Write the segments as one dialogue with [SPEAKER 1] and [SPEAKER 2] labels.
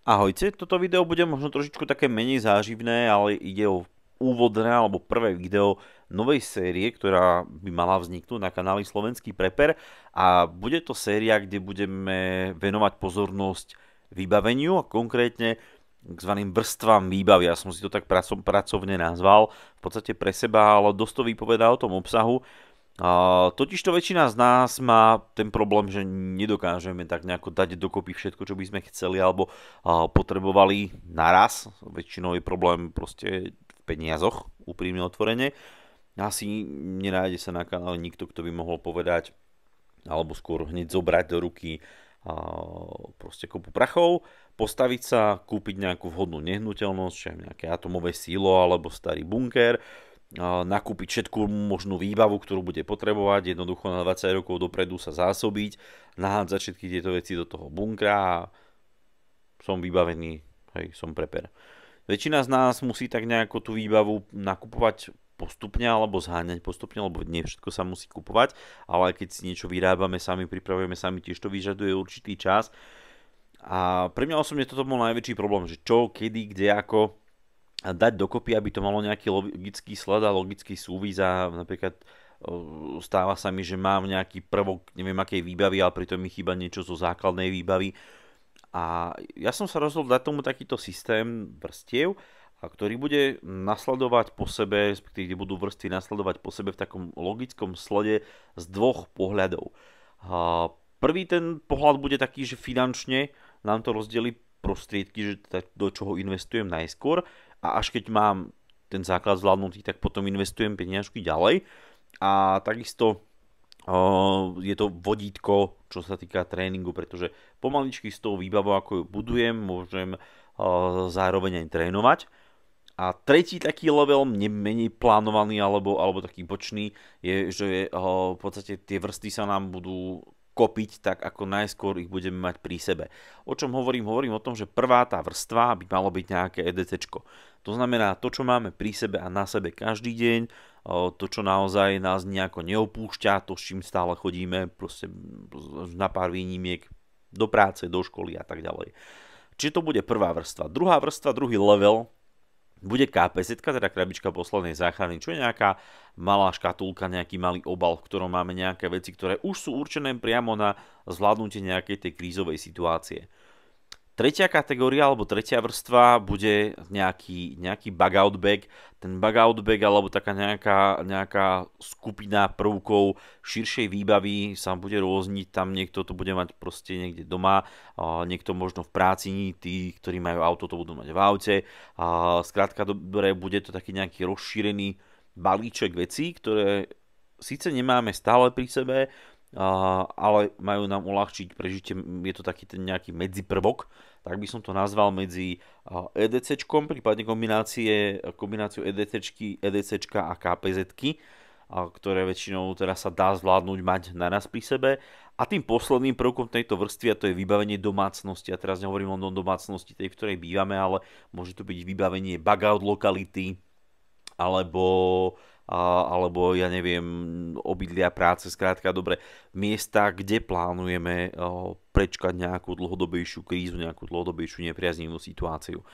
[SPEAKER 1] Ahojte, toto video bude možno trošičku také menej záživné, ale ide o úvodné alebo prvé video novej série, ktorá by mala vzniknúť na kanáli Slovenský Prepper a bude to séria, kde budeme venovať pozornosť vybaveniu a konkrétne tzv. Vrstvám výbavy. Ja som si to tak pracovne nazval, v podstate pre seba, ale dosť to vypovedá o tom obsahu. Totižto väčšina z nás má ten problém, že nedokážeme tak nejako dať dokopy všetko, čo by sme chceli alebo potrebovali naraz. Väčšinou je problém proste v peniazoch, úprimne otvorene. Asi nenájde sa na kanále nikto, kto by mohol povedať alebo skôr hneď zobrať do ruky proste kopu prachov, postaviť sa, kúpiť nejakú vhodnú nehnuteľnosť, čiže nejaké atomové sílo alebo starý bunker, nakúpiť všetku možnú výbavu, ktorú bude potrebovať, jednoducho na 20 rokov dopredu sa zásobiť, nahádzať všetky tieto veci do toho bunkra a som vybavený, hej, som prepper. Väčšina z nás musí tak nejako tú výbavu nakupovať postupne alebo zháňať postupne, lebo nie všetko sa musí kupovať, ale keď si niečo vyrábame sami, pripravujeme sami, tiež to vyžaduje určitý čas. A pre mňa osobne toto bol najväčší problém, že čo, kedy, kde, ako a dať dokopy, aby to malo nejaký logický sled a logický súvis a napríklad stáva sa mi, že mám nejaký prvok, neviem akej výbavy, ale pritom mi chýba niečo zo základnej výbavy. A ja som sa rozhodol dať tomu takýto systém vrstiev, ktorý bude nasledovať po sebe, respektíve kde budú vrstvy nasledovať po sebe v takom logickom slede z dvoch pohľadov. Prvý ten pohľad bude taký, že finančne nám to rozdelí prostriedky, že do čoho investujem najskôr a až keď mám ten základ zvládnutý, tak potom investujem peniažky ďalej. A takisto je to vodítko, čo sa týka tréningu, pretože pomaličky s tou výbavou, ako ju budujem, môžem zároveň aj trénovať. A tretí taký level, menej plánovaný alebo taký bočný, je, že v podstate tie vrsty sa nám budú kopiť tak, ako najskôr ich budeme mať pri sebe. O čom hovorím? Hovorím o tom, že prvá tá vrstva by malo byť nejaké EDCčko. To znamená to, čo máme pri sebe a na sebe každý deň, to, čo naozaj nás nejako neopúšťa, to, s čím stále chodíme, proste na pár výnimiek do práce, do školy a tak ďalej. Čiže to bude prvá vrstva. Druhá vrstva, druhý level, bude KPZ, teda krabička poslednej záchrany, čo je nejaká malá škatulka, nejaký malý obal, v ktorom máme nejaké veci, ktoré už sú určené priamo na zvládnutie nejakej tej krízovej situácie. Tretia kategória alebo tretia vrstva bude nejaký bug-out bag. Ten bug-out bag alebo taká nejaká skupina prvkov širšej výbavy sa bude rôzniť. Tam niekto to bude mať proste niekde doma, niekto možno v práci, tí, ktorí majú auto, to budú mať v aute. Skrátka dobre, bude to taký nejaký rozšírený balíček vecí, ktoré síce nemáme stále pri sebe, ale majú nám uľahčiť prežitie. Je to taký ten nejaký medziprvok, tak by som to nazval medzi EDCčkom, prípadne kombináciu EDCčka a KPZky, ktoré väčšinou teraz sa dá zvládnuť mať naraz pri sebe. A tým posledným prvkom tejto vrstvy, a to je vybavenie domácnosti. A teraz nehovorím len o domácnosti tej, v ktorej bývame, ale môže to byť vybavenie bug-out lokality, alebo ja neviem, obydlia, práce, skrátka dobre, miesta, kde plánujeme prečkať nejakú dlhodobejšiu krízu, nejakú dlhodobejšiu nepriaznivú situáciu.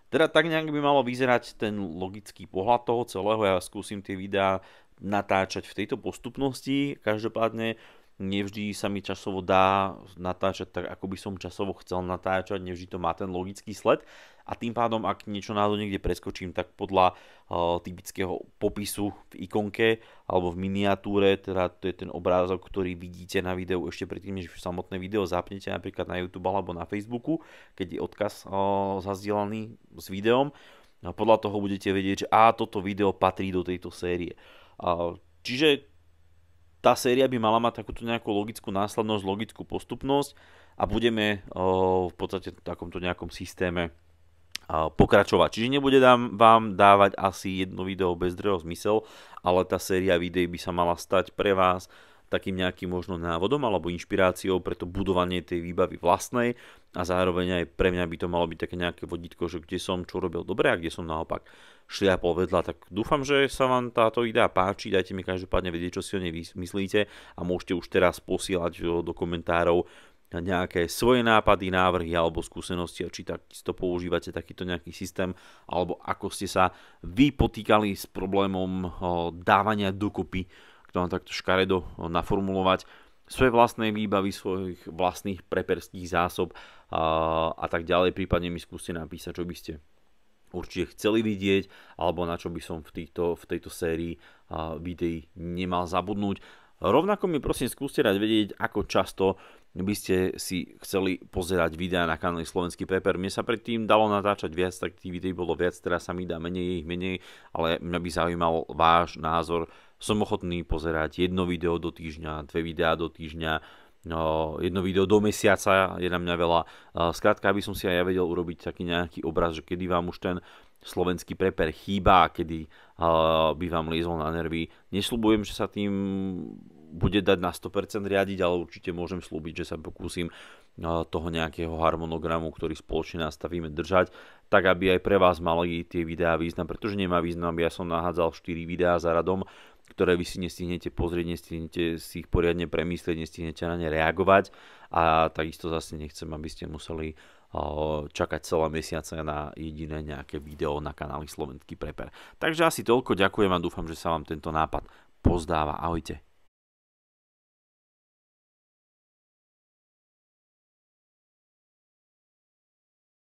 [SPEAKER 1] Teda tak nejak by malo vyzerať ten logický pohľad toho celého. Ja skúsim tie videá natáčať v tejto postupnosti, každopádne nevždy sa mi časovo dá natáčať tak, ako by som časovo chcel natáčať, nevždy to má ten logický sled a tým pádom, ak niečo náhodou niekde preskočím, tak podľa typického popisu v ikonke alebo v miniatúre, teda to je ten obrázok, ktorý vidíte na videu ešte predtým, než samotné video zapnete napríklad na YouTube alebo na Facebooku, keď je odkaz zazdielaný s videom, a podľa toho budete vedieť, že toto video patrí do tejto série. Čiže tá séria by mala mať takúto nejakú logickú následnosť, logickú postupnosť a budeme v podstate v takomto nejakom systéme pokračovať. Čiže nebude vám dávať asi jedno video bez zdrojov zmysel, ale tá séria videí by sa mala stať pre vás takým nejakým možno návodom alebo inšpiráciou pre to budovanie tej výbavy vlastnej a zároveň aj pre mňa by to malo byť také nejaké vodítko, že kde som čo robil dobre a kde som naopak šliapol vedľa. Tak dúfam, že sa vám táto idea páči, dajte mi každopádne vedieť, čo si o nej myslíte a môžete už teraz posielať do komentárov nejaké svoje nápady, návrhy alebo skúsenosti a či takisto používate takýto nejaký systém alebo ako ste sa vy potýkali s problémom dávania dokopy, ktoré takto škaredo naformulovať, svoje vlastné výbavy, svojich vlastných preperských zásob a tak ďalej. Prípadne mi skúste napísať, čo by ste určite chceli vidieť alebo na čo by som v tejto sérii videí nemal zabudnúť. Rovnako mi prosím skúste dať vedieť, ako často by ste si chceli pozerať videá na kanáli Slovenský Prepper. Mne sa predtým dalo natáčať viac, tak tých videí bolo viac, teraz sa mi dá menej, je ich menej, ale mňa by zaujímal váš názor. Som ochotný pozerať jedno video do týždňa, 2 videá do týždňa, jedno video do mesiaca, je na mňa veľa. Skrátka, aby som si aj ja vedel urobiť taký nejaký obraz, že kedy vám už ten slovenský prepper chýba, kedy by vám liezol na nervy. Nesľubujem, že sa tým bude dať na 100% riadiť, ale určite môžem slúbiť, že sa pokúsim toho nejakého harmonogramu, ktorý spoločne nastavíme, držať, tak aby aj pre vás mali tie videá význam, pretože nemá význam, aby ja som nahádzal 4 videá za radom, ktoré vy si nestihnete pozrieť, nestihnete si ich poriadne premyslieť, nestihnete na ne reagovať a takisto zase nechcem, aby ste museli čakať celé mesiace na jediné nejaké video na kanáli Slovenský Prepper. Takže asi toľko, ďakujem a dúfam, že sa vám tento nápad pozdáva. Ahojte.